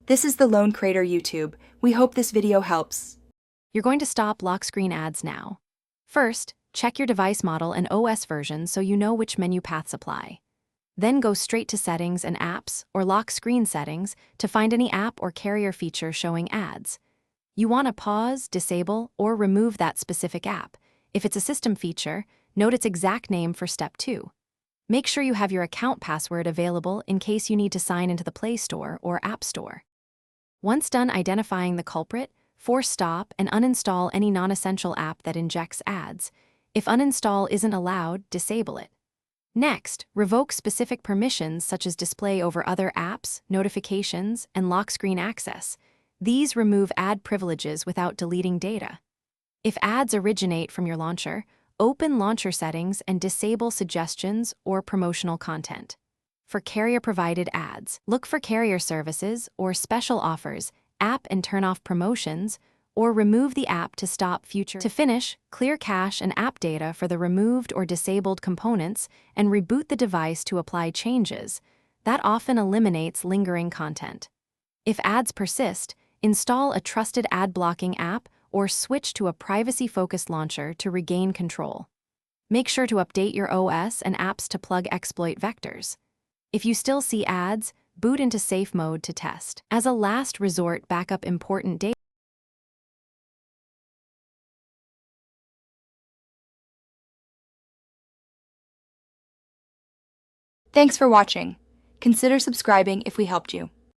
This is the Lone Creator YouTube. We hope this video helps. You're going to stop lock screen ads now. First, check your device model and OS version so you know which menu paths apply. Then go straight to Settings and Apps or Lock Screen Settings to find any app or carrier feature showing ads. You want to pause, disable, or remove that specific app. If it's a system feature, note its exact name for Step 2. Make sure you have your account password available in case you need to sign into the Play Store or App Store. Once done identifying the culprit, force stop and uninstall any non-essential app that injects ads. If uninstall isn't allowed, disable it. Next, revoke specific permissions such as display over other apps, notifications, and lock screen access. These remove ad privileges without deleting data. If ads originate from your launcher, open launcher settings and disable suggestions or promotional content. For carrier-provided ads, look for carrier services or special offers, app and turn off promotions, or remove the app to stop future. To finish, clear cache and app data for the removed or disabled components and reboot the device to apply changes. That often eliminates lingering content. If ads persist, install a trusted ad blocking app or switch to a privacy-focused launcher to regain control. Make sure to update your OS and apps to plug exploit vectors. If you still see ads, boot into safe mode to test. As a last resort, backup important data. Thanks for watching. Consider subscribing if we helped you.